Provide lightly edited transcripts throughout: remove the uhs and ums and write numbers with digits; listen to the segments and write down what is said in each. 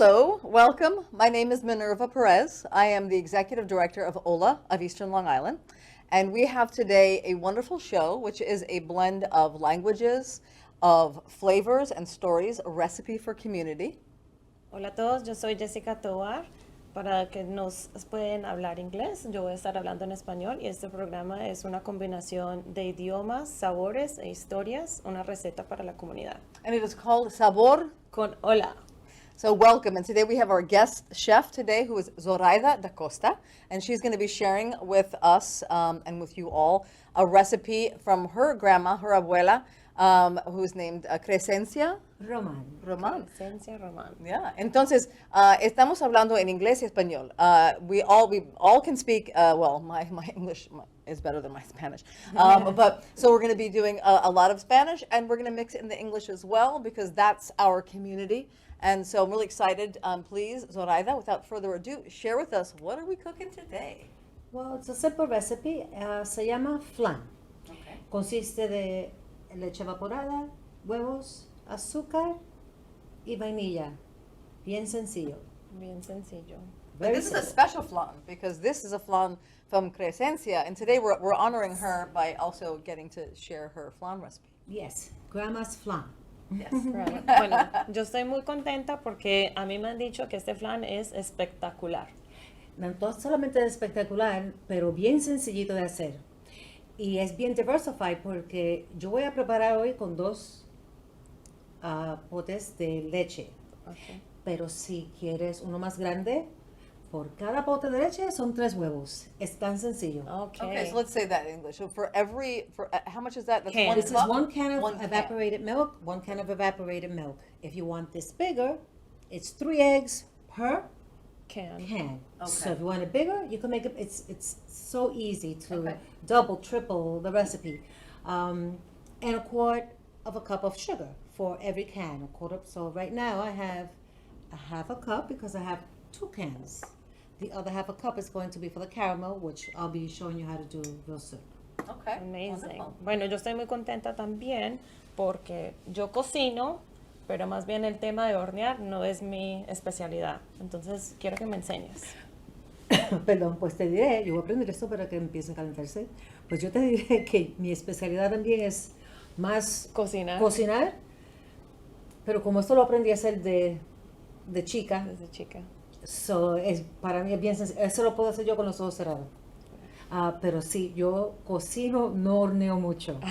Hello, welcome. My name is Minerva Perez. I am the Executive Director of OLA of Eastern Long Island. And we have today a wonderful show, which is a blend of languages, of flavors and stories, a recipe for community. Hola a todos, yo soy Jessica Tovar. Para que nos pueden hablar inglés, yo voy a estar hablando en español y este programa es una combinación de idiomas, sabores e historias, una receta para la comunidad. And it is called Sabor. Con hola. So welcome, and today we have our guest chef today, who is Zoraida DaCosta, and she's going to be sharing with us and with you all a recipe from her grandma, her abuela, who's named Crescencia Román. Crescencia Román. Yeah. Entonces, estamos hablando en inglés y español. We all can speak. Well, my English is better than my Spanish. But so we're going to be doing a lot of Spanish, and we're going to mix it in the English as well because that's our community. And so I'm really excited. Please, Zoraida, without further ado, share with us, what are we cooking today? Well, it's a simple recipe. Se llama flan. Okay. Consiste de leche evaporada, huevos, azúcar y vainilla. Bien sencillo. Bien sencillo. But this is a special flan because this is a flan from Crescencia, and today we're honoring her by also getting to share her flan recipe. Yes, grandma's flan. Yes. Right. Bueno, yo estoy muy contenta porque a mí me han dicho que este flan es espectacular. No solamente es espectacular, pero bien sencillito de hacer. Y es bien diversified porque yo voy a preparar hoy con dos potes de leche. Okay. Pero si quieres uno más grande, por cada pote de leche son 3 huevos. Es tan sencillo. Okay, so let's say that in English. So for how much is that? That's Can. one This is cup? 1 can of One can. evaporated milk, 1 can of evaporated milk. If you want this bigger, it's 3 eggs per Can. can. So Okay. if you want it bigger, you can make it. It's so easy to Okay. double, triple the recipe. And a quart of a cup of sugar for every can. So right now I have a half a cup because I have 2 cans. The other half a cup is going to be for the caramel, which I'll be showing you how to do real soon. Okay. Amazing. Wonderful. Bueno, yo estoy muy contenta también porque yo cocino, pero más bien el tema de hornear no es mi especialidad. Entonces, quiero que me enseñes. Perdón, pues te diré, yo voy a aprender esto para que empiece a calentarse. Pues yo te diré que mi especialidad también es más Cocinar. pero como esto lo aprendí a hacer de chica, Desde chica. para mí es bien sencillo. Eso lo puedo hacer yo con los ojos cerrados. Pero sí, yo cocino, no horneo mucho.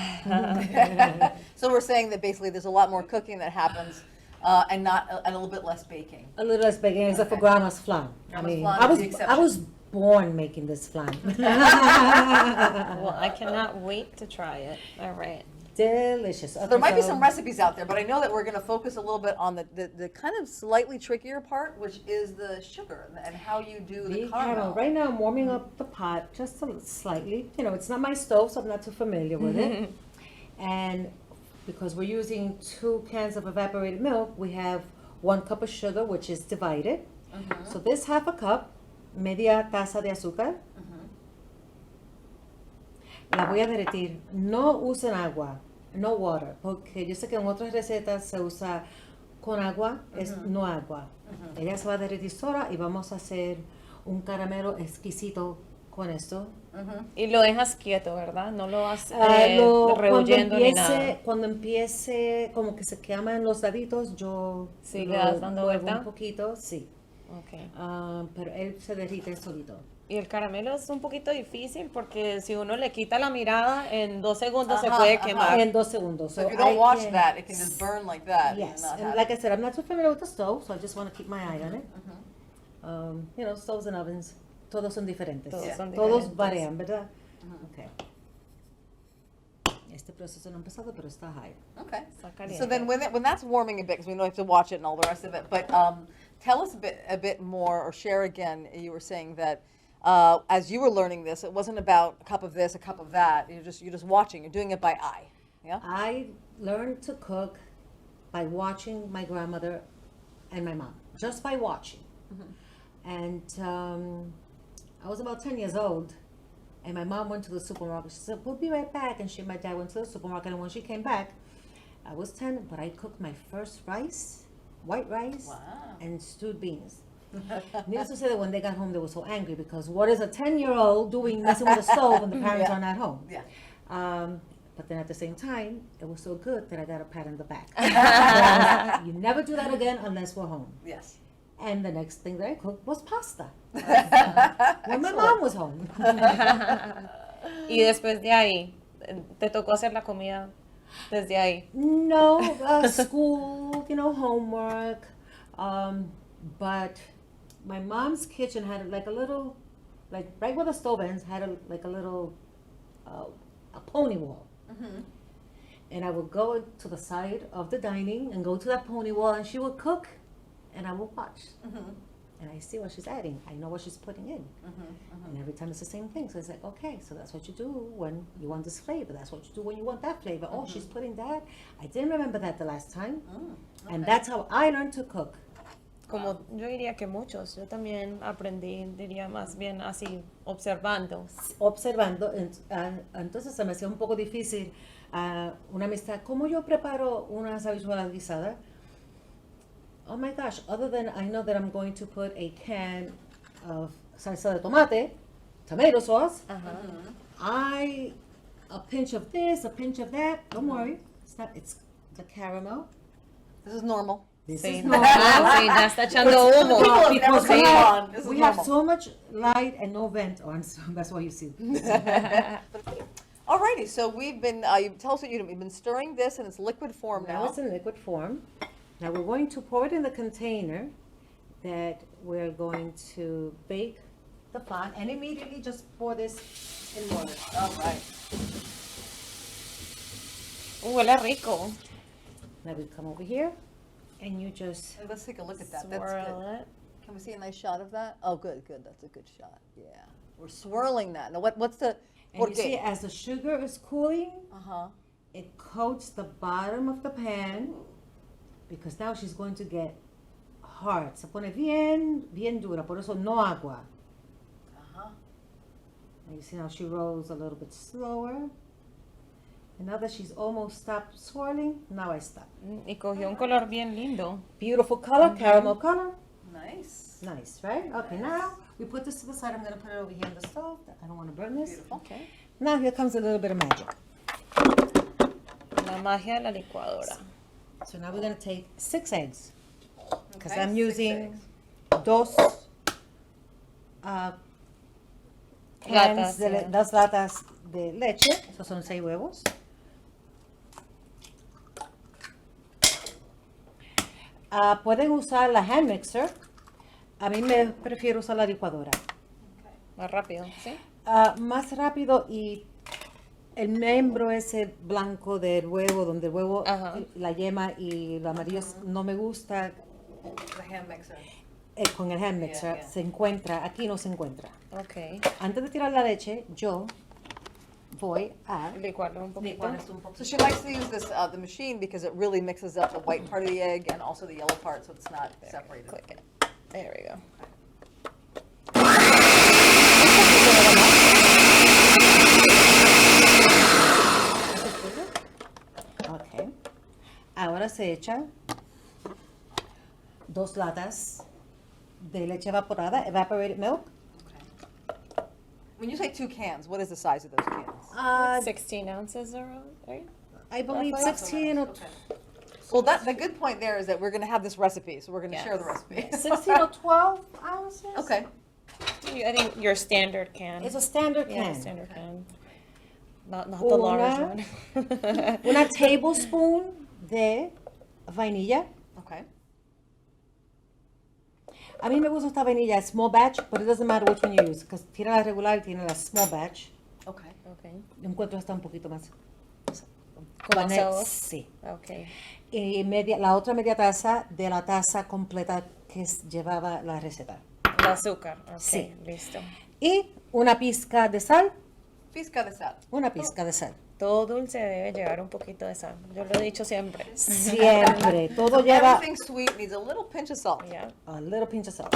So we're saying that basically there's a lot more cooking that happens and a little bit less baking. A little less baking, except for grandma's flan. Grandma's flan is the exception. I was born making this flan. Well, I cannot wait to try it. All right. Delicious. So there might be some recipes out there, but I know that we're going to focus a little bit on the kind of slightly trickier part, which is the sugar and how you do the caramel. Right now I'm warming up the pot just slightly. You know, it's not my stove, so I'm not too familiar with it. And because we're using 2 cans of evaporated milk, we have 1 cup of sugar, which is divided. So this half a cup, media taza de azúcar. La voy a derretir. No usen agua, no water, porque yo sé que en otras recetas se usa con agua, es no agua. Ella se va a derretir sola y vamos a hacer un caramelo exquisito con esto. Y lo dejas quieto, ¿verdad? No lo vas rehuyendo ni nada. Cuando empiece como que se queman los daditos, yo Sí, lo le das dando muevo vuelta. un poquito, sí. Okay. Pero él se derrite solito. Y el caramelo es un poquito difícil porque si uno le quita la mirada, en 2 segundos se puede quemar. En 2 segundos. So if you don't watch that, it can just burn like that. Yes, and not and have like I said, I'm not too familiar with the stove, so I just want to keep my eye on it. You know, stoves and ovens, todos son diferentes. Todos son Todos diferentes. varían, ¿verdad? Okay. Este proceso no ha empezado, pero está high. Okay. Está caliente. So then when that's warming a bit, because we know you have to watch it and all the rest of it, but tell us a bit more, or share again, you were saying that as you were learning this, it wasn't about a cup of this, a cup of that. You're just watching. You're doing it by eye. Yeah. I learned to cook by watching my grandmother and my mom, just by watching. And I was about 10 years old, and my mom went to the supermarket. She said, "We'll be right back." And she and my dad went to the supermarket, and when she came back, I was 10, but I cooked my first rice white rice, Wow. and stewed beans. Needless to say that when they got home, they were so angry because what is a 10-year-old doing messing with the stove when the parents Yeah. are not home? Yeah. But then at the same time, it was so good that I got a pat on the back. You never do that again unless we're home. Yes. And the next thing that I cooked was pasta. When my mom was home. Y después de ahí, ¿te tocó hacer la comida desde ahí? No, school, homework. But my mom's kitchen had like a little, like right where the stove ends, had like a little, a pony wall. And I would go to the side of the dining and go to that pony wall, and she would cook, and I would watch. And I see what she's adding. I know what she's putting in. And every time it's the same thing. So it's like, okay, so that's what you do when you want this flavor. That's what you do when you want that flavor. Oh, she's putting that. I didn't remember that the last time. And that's how I learned to cook. Como yo diría que muchos, yo también aprendí, diría más bien así, observando. Observando, entonces se me hacía un poco difícil una amistad. ¿Cómo yo preparo unas habichuelas guisadas? Oh my gosh, other than I know that I'm going to put a can of salsa de tomate, tomato sauce, a pinch of this, a pinch of that. Don't worry, it's the caramel. This is normal. This Sí, is normal. sí, ya está echando humo. People have never Because seen on. This is we have normal. so much light and no vent on, so that's why you see. Alrighty, so we've been, you tell us what you've been stirring this in its liquid form Now now. it's in liquid form. Now we're going to pour it in the container that we're going to bake the pan, and immediately just pour this in water. Alright. Huele rico. Now we come over here, and you just, Let's take a look at that. That's Swirl good. it. Can we see a nice shot of that? Oh, good, good. That's a good shot. Yeah. We're swirling that. Now, what's the? and you see as the sugar is cooling, Uh-huh. it coats the bottom of the pan, because now she's going to get hard. Se pone bien dura, por eso no agua. Uh-huh. And you see how she rolls a little bit slower. And now that she's almost stopped swirling, now I stop. Y cogió un color bien lindo. Beautiful color, caramel color. Nice. Nice, right? Okay, now we put this to the side. I'm going to put it over here on the stove. I don't want to burn this. Beautiful. Okay. Now here comes a little bit of magic. La magia de la licuadora. So now we're going to take 6 eggs. Because Okay, I'm 6 using eggs. dos Latas, yeah. dos latas de leche. Esos son 6 huevos. Pueden usar la hand mixer. A mí me prefiero usar la licuadora. Más rápido, ¿sí? Más rápido, y el miembro ese blanco del huevo, donde el huevo, Ajá. la yema y lo amarillo no me gusta, The hand mixer. con el hand mixer, Yeah. se encuentra, aquí no se encuentra. Ok. Antes de tirar la leche, yo voy a Licuarlo un poquito. licuar esto un poquito. So she likes to use this the machine because it really mixes up the white part of the egg and also the yellow part, so it's not separated. Click it. There we go. Ok. Ahora se echa 2 latas de leche evaporada, evaporated milk. When you say 2 cans, what is the size of those cans? 16 ounces around, right? I believe Roughly. 16 or Well, the good point there is that we're going to have this recipe, so we're going to share the Yes. recipe. 16 or 12 ounces. Okay. I think your standard can. It's a standard Yeah, can. standard can. Not the large one. Una tablespoon de vainilla. Okay. A mí me gusta esta vainilla, small batch, but it doesn't matter which one you use, because tiene la regular y tiene la small batch. Okay. Okay. Yo encuentro esta un poquito más. Con más sabor. Sí. Okay. Y la otra media taza de la taza completa que llevaba la receta. El azúcar. Okay. Sí. Listo. Y una pizca de sal. Pizca de sal. Una pizca de sal. Todo dulce debe llevar un poquito de sal. Yo lo he dicho siempre. Siempre. Todo lleva Everything sweet needs a little pinch of salt. Yeah. a little pinch of salt.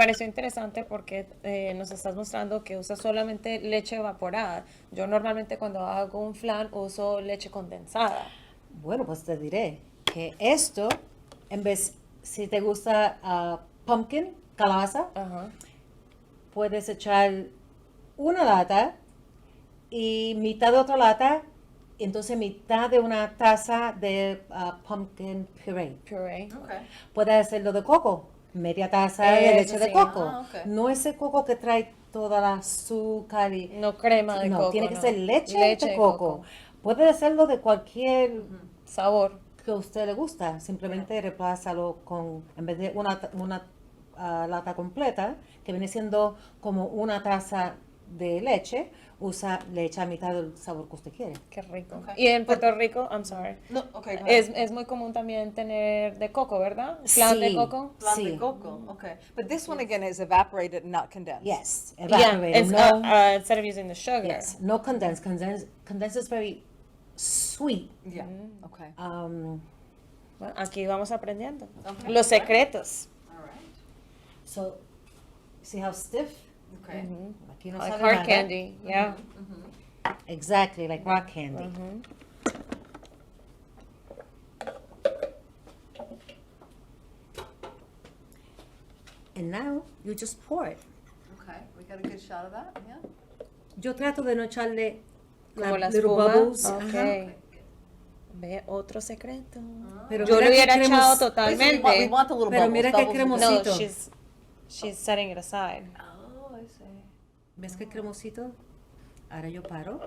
pareció interesante porque nos estás mostrando que usas solamente leche evaporada. Yo normalmente cuando hago un flan uso leche condensada. Bueno, pues te diré que esto, en vez, si te gusta pumpkin, calabaza, Ajá. puedes echar una lata y mitad de otra lata, entonces mitad de una taza de pumpkin puree. Puree. Okay. Puedes hacerlo de coco, media taza de Eso leche de sí. coco. Okay. No ese coco que trae toda la azúcar y... No crema de no, coco. tiene que no. ser leche de coco. Puede hacerlo de cualquier Sabor. que a usted le gusta. Simplemente reemplázalo con, en vez de una lata completa, que viene siendo como una taza de leche, usa leche a mitad del sabor que usted quiere. Qué rico. Okay. Y en Puerto Rico, I'm sorry. No, okay. Go ahead. Es muy común también tener de coco, ¿verdad? Flan de Sí. coco. Flan de Sí. coco. Okay. But this one again is evaporated, not condensed. Yes, Yeah, evaporated. it's, no, instead of using the sugar. yes, no condensed. Condensed is very sweet. Yeah. Okay. Bueno, aquí vamos aprendiendo. Okay. Los secretos. All right. So, see how stiff? Okay. Aquí no Like sale hard nada. candy, yeah. Exactly, like rock candy. And now you just pour it. Okay. We got a good shot of that. Yeah. Yo trato de no echarle Como la little espuma. bubbles. Ok. Ajá. Ve otro secreto. Pero Yo mira lo qué hubiera echado Basically, cremos- we want the little Pero bubbles. mira qué Bubbles are good. cremosito. No, she's setting it aside. Oh, I see. ¿Ves qué cremosito? Ahora yo paro.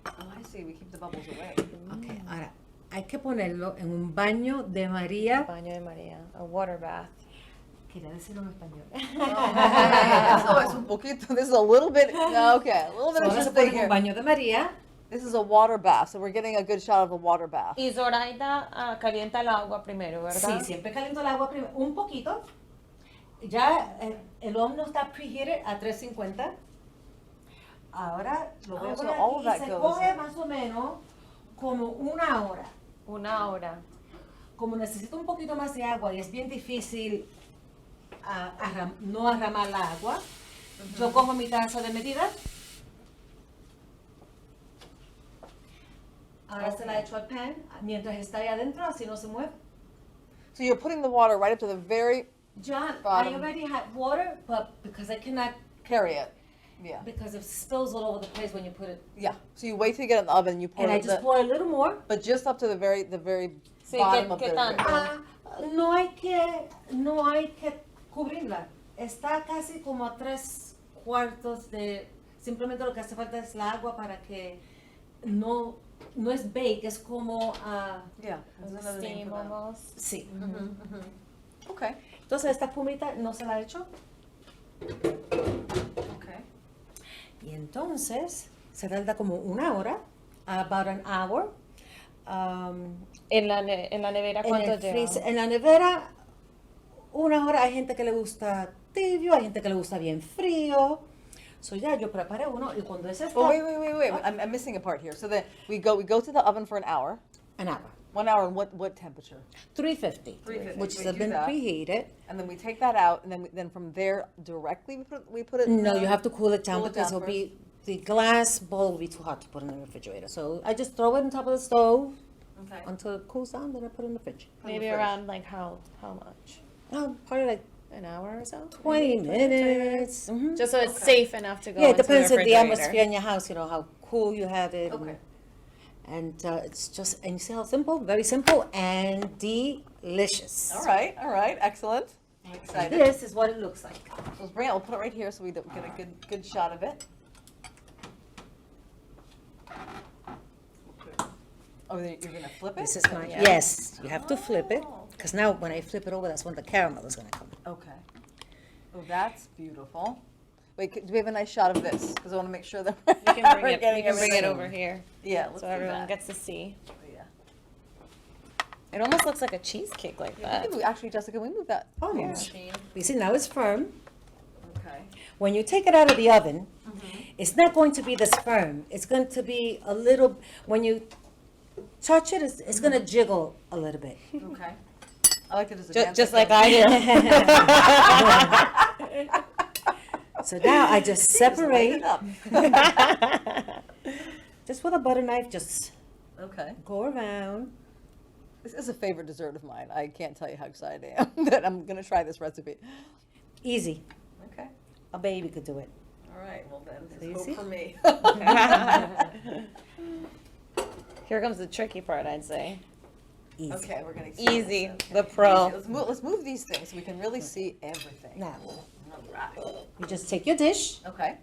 Oh, I see. We keep the bubbles away. Ok, ahora hay que ponerlo en un baño de María. Baño de María, a water bath. Quería decirlo en español. So es un poquito. This is a little bit. Okay, a little bit Ahora se interesting pone en here. un baño de María. This is a water bath, so we're getting a good shot of the water bath. Y Zoraida calienta el agua primero, ¿verdad? Sí, siempre caliento el agua primero, un poquito. Ya el horno está preheated a 350. Ahora lo voy a Oh, so poner all of aquí y that se goes coge in. más o menos como una hora. Una hora. Como necesito un poquito más de agua y es bien difícil no arramar la agua, yo cojo mi taza de medida. Ahora se la echo al pan mientras está ahí adentro, así no se mueve. So you're putting the water right up to the very John, Bottom. I already had water, but because I cannot, carry it. Yeah. because it spills all over the place when you put it. Yeah. So you wait till you get it in the oven. You pour And I it, just pour a little more. but just up to the very Sí, bottom ¿qué- of qué the. tanto? No hay que cubrirla. Está casi como a 3/4 de, simplemente lo que hace falta es la agua para que no es bake, es como, Yeah. There's another name Steam for that. almost. sí. Okay. Entonces esta espumita no se la he hecho. Okay. Y entonces se tarda como una hora, about an hour. En la nevera, En ¿cuánto el lleva? freezer- en la nevera, una hora. Hay gente que le gusta tibio, hay gente que le gusta bien frío. So ya yo preparé uno y cuando ese está But wait. I'm missing a part here. So then we go to the oven for an hour. an hour, 1 hour and what temperature? 350, 350. which We has do been that. preheated. And then we take that out, and then from there directly we put it. in No, the- you have to cool it down Cool it because down it'll be, the glass bowl will be too hot to put in the refrigerator. So I just throw it on top of the stove Okay. until it cools down, then I put it in the fridge. Maybe around like how much? Probably like An hour or so? 20 minutes. Mhm. Just so it's safe enough to go Yeah, it into depends the on the refrigerator. atmosphere in your house, you know, how cool you have it. Okay. And it's just, and you see how simple, very simple and delicious. All right, excellent. I'm excited. This is what it looks like. So let's bring it. We'll put it right here so we get a good shot of it. Oh, then you're gonna flip it? This is my, Yeah. yes, you have to flip it, because now when I flip it over, that's when the caramel is gonna come. Okay. Oh, that's beautiful. Wait, do we have a nice shot of this? Because I want to make sure that You can we're getting bring it everything. over here Yeah, let's so do everyone that. gets to see. Yeah. It almost looks like a cheesecake like that. Actually, Jessica, can we move that Almost. machine? You see, now it's firm. Okay. When you take it out of the oven, it's not going to be this firm. It's going to be a little, when you touch it, it's going to jiggle a little bit. Okay. I like it as a Just dance like like I So now I just Just light separate, it up. just with a butter knife, just Okay. go around. This is a favorite dessert of mine. I can't tell you how excited I am that I'm going to try this recipe. Easy. Okay. A baby could do it. All right. Well, then, So there's you hope see? for me. Here comes the tricky part, I'd say. Easy. Okay, we're going to Easy, the pro. Let's move these things so we can really see everything. Now, All right. you just take your dish, Okay.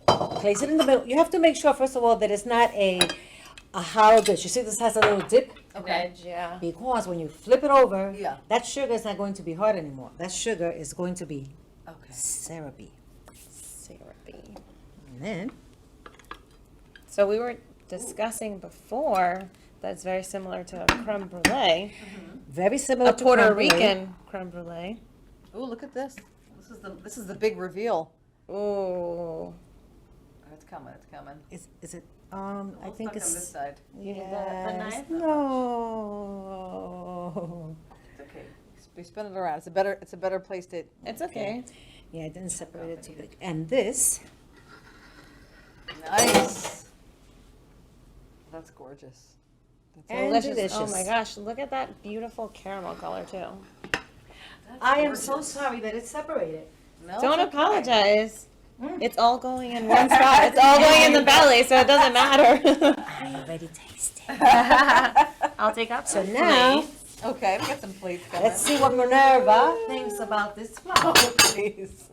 place it in the middle. You have to make sure, first of all, that it's not a hard dish. You see this has a little dip? Okay. Edge, yeah. Because when you flip it over, Yeah. that sugar is not going to be hard anymore. That sugar is going to be Okay. syrupy. Syrupy. And then, So we were discussing before that's very similar to creme brulee, very similar a to Puerto creme brulee. Rican creme brulee. Ooh, look at this. This is the big reveal. Ooh, Oh, it's coming. It's coming. Is it? I Almost think stuck on this it's. side. you need the Yes. knife? No. It's okay. We spin it around. It's a better place to. It's okay. Yeah, I didn't separate it too big. And this, Nice. That's gorgeous. That's And Delicious. delicious. Oh my gosh, look at that beautiful caramel color too. I am so sorry that it's separated. No, Don't it's okay. apologize. It's all going in one spot. It's all going in the belly, so it doesn't matter. I already tasted. I'll take up So some now, plates. Okay, we got some plates coming. let's see what Minerva thinks about this flour. Oh, please.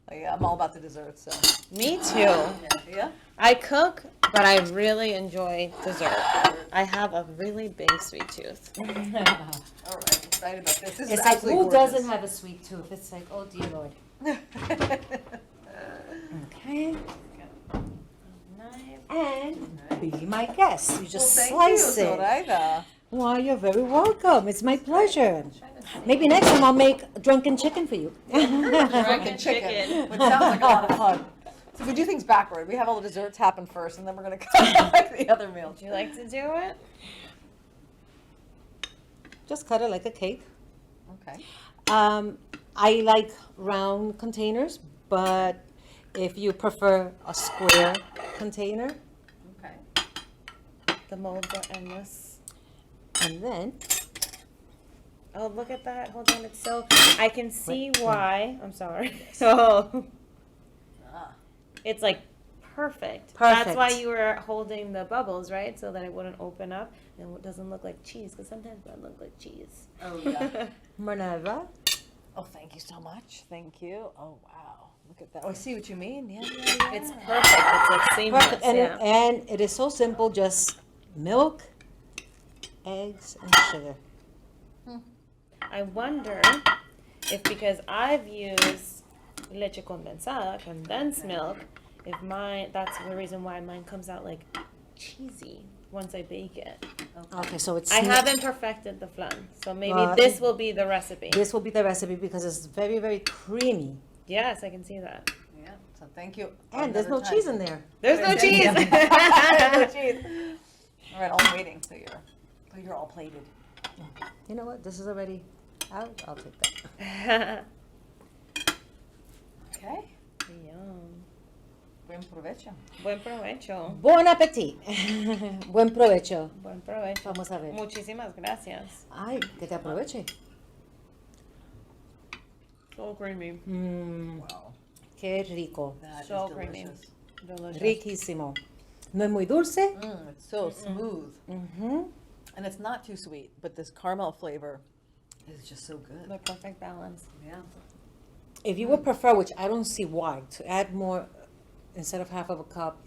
Oh, yeah, I'm all about the desserts, so. Me too. Yeah? I cook, but I really enjoy dessert. I have a really big sweet tooth. All right, I'm excited about this. This is It's like, absolutely who gorgeous. doesn't have a sweet tooth? It's like, oh dear Lord. Okay. And be my guest. You just slice it. Zoraida. Why, you're very welcome. It's my pleasure. Maybe next time I'll make drunken chicken for you. Drunken chicken, which sounds like a lot of fun. So we do things backward. We have all the desserts happen first, and then we're going to come back to the other meal. Would you like to do it? Just cut it like a cake. Okay. I like round containers, but if you prefer a square container, Okay. The molds are endless. and then Oh, look at that. Hold on. It's so. I can see why. I'm sorry. Oh. Ah. It's like perfect. That's Perfect. why you were holding the bubbles, right? So that it wouldn't open up and it doesn't look like cheese. Because sometimes that look like cheese. Oh, yeah. Minerva. Oh, thank you so much. Thank you. Oh, wow. Look at that. Oh, I see what you mean. Yeah, yeah. It's perfect. It's like seamless. Perfect. And, Yeah. and it is so simple, just milk, eggs, and sugar. I wonder if because I've used leche condensada, condensed milk, if mine, that's the reason why mine comes out like cheesy once I bake it. Okay, so it's I haven't perfected the flan, so maybe Well, this will be the recipe. This will be the recipe because it's very, very creamy. Yes, I can see that. Yeah. So thank you. And there's no Another cheese time. in there. There's no cheese. No cheese. All right, I'm waiting till you're all plated. You know what? This is already out. I'll take that. Okay. Yum. Buen provecho. Buen provecho. Bon appetit. Buen provecho. Buen provecho. Vamos a ver. Muchísimas gracias. Ay, que te aproveche. So creamy. Mmm, Wow. qué rico. That is So creamy. delicious. Delicious. Riquísimo. No es muy dulce. It's so smooth. Mm-hmm. And it's not too sweet, but this caramel flavor is just so good. The perfect balance. Yeah. If you would prefer, which I don't see why, to add more, instead of half of a cup,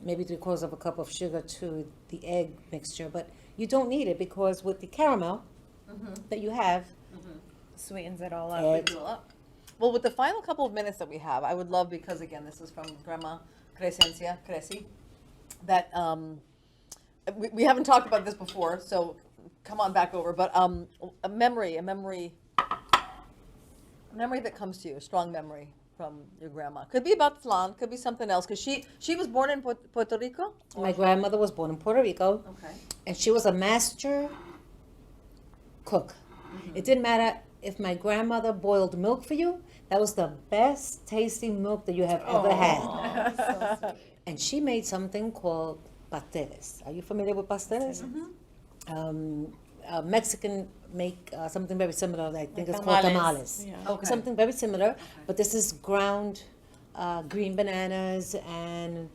maybe 3/4 of a cup of sugar to the egg mixture, but you don't need it because with the caramel that you have, Sweetens it all up. Egg. Fill up. Well, with the final couple of minutes that we have, I would love, because again, this is from Grandma Creci, that we haven't talked about this before, so come on back over. But a memory that comes to you, a strong memory from your grandma. Could be about flan, could be something else, because she was born in Puerto Rico. my grandmother was born in Puerto Rico, Okay. and she was a master cook. It didn't matter if my grandmother boiled milk for you, that was the best tasting milk that you have ever had. And she made something called pasteles. Are you familiar with pasteles? Mexican make something very similar. I think it's called tamales. Yeah. Okay. Something very similar, but this is ground green bananas and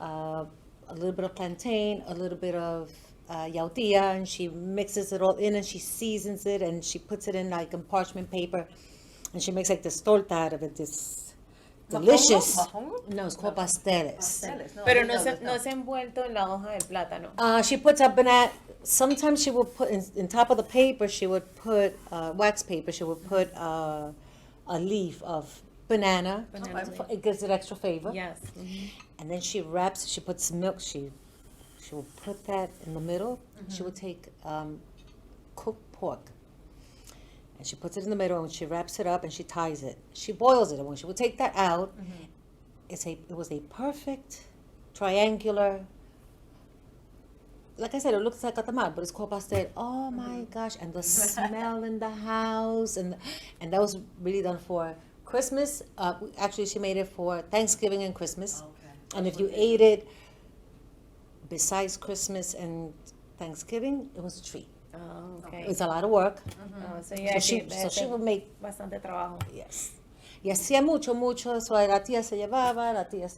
a little bit of plantain, a little bit of yautía, and she mixes it all in and she seasons it and she puts it in like in parchment paper, and she makes like this torta out of it. This delicious. Mojongo? No, it's called pasteles. Pasteles, no, I Pero didn't no know se, that. no se envuelto en la hoja del plátano. She puts a banana. Sometimes she will put in top of the paper. She would put wax paper. She would put a leaf of banana. Banana leaf. It gives it extra flavor. Yes. And then she wraps. She puts milk. She will put that in the middle. She would take cooked pork, and she puts it in the middle. And she wraps it up and she ties it. She boils it. And when she would take that out, it was a perfect triangular. Like I said, it looks like a tamal, but it's called pastel. Oh my gosh! And the smell in the house, and that was really done for Christmas. Actually, she made it for Thanksgiving and Christmas. Okay. And if you ate it besides Christmas and Thanksgiving, it was a treat. Oh, okay. It's a lot of work. Oh, so yeah, So she would make, bastante trabajo. yes. Y hacía mucho. So la tía se llevaba, la prima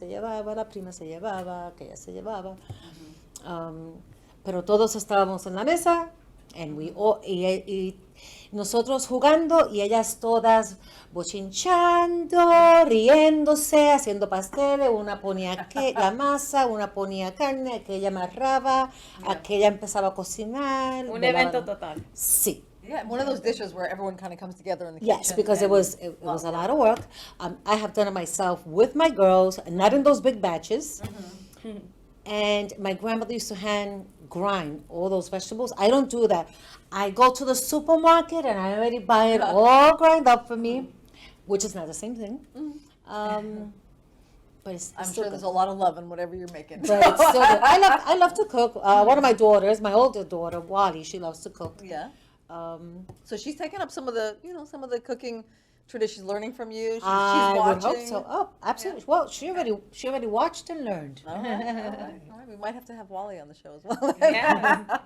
se llevaba, aquella se llevaba. Pero todos estábamos en la mesa and y nosotros jugando y ellas todas bochinchando, riéndose, haciendo pasteles. Una ponía la masa, una ponía carne, aquella amarraba, aquella empezaba a cocinar. Un velaban. evento total. Sí. Yeah, one of those dishes where everyone kind of comes together in the Yes, kitchen. because it and- was a lot of work. I have done it myself with my girls, not in those big batches. And my grandmother used to hand grind all those vegetables. I don't do that. I go to the supermarket and I already buy it all grind up for me, which is not the same thing. But it's I'm still sure there's good. a lot of love in whatever you're making. But it's still good. I love to cook. One of my daughters, my older daughter, Wally, she loves to cook. Yeah. So she's taken up some of the cooking traditions, learning from you. She's I would watching. hope so. Oh, absolutely. Well, she already watched and learned. All right, all right. We might have to have Wally on the show as well. Yeah.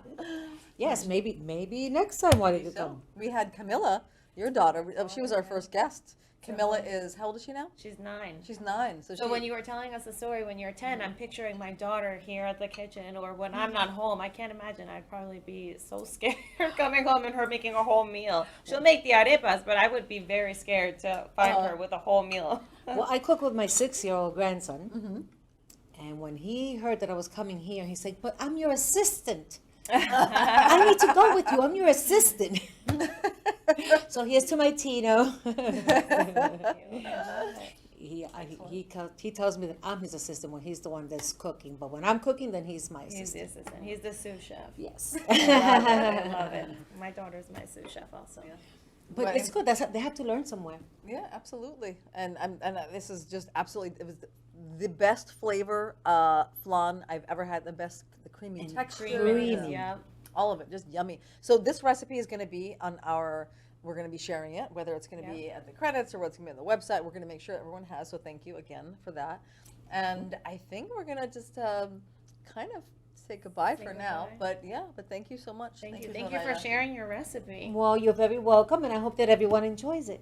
Yes, maybe next time Wally could So come. we had Camilla, your daughter. She was our first guest. Camilla is, how old is she now? She's 9. She's 9. So when you were telling us the story when you're 10, I'm picturing my daughter here at the kitchen, or when I'm not home. I can't imagine. I'd probably be so scared coming home and her making a whole meal. She'll make the arepas, but I would be very scared to find her with a whole meal. Well, I cook with my 6-year-old grandson. And when he heard that I was coming here, he said, "But I'm your assistant. I need to go with you. I'm your assistant." So here's to my Tino. He tells me that I'm his assistant when he's the one that's cooking. But when I'm cooking, then he's my He's the assistant. assistant. He's the sous chef. Yes. I love it. My daughter's my sous chef also. But it's good. They have to learn somewhere. Yeah, absolutely. And this is just absolutely, it was the best flavor flan I've ever had. The creamy And texture. creamy. Yeah. All of it, just yummy. So this recipe is going to be on we're going to be sharing it, whether it's going to be at the credits or whether it's going to be on the website. We're going to make sure everyone has, so thank you again for that. And I think we're going to just kind of say goodbye for now. goodbye. But thank you so much. Thank you. Thank you for Zoraida. sharing your recipe. Well, you're very welcome, and I hope that everyone enjoys it.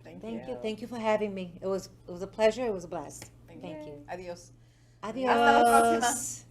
Thank Thank you. you. Thank you for having me. It was a pleasure. It was a blast. Thank you. Adios. Adios. Hasta la próxima.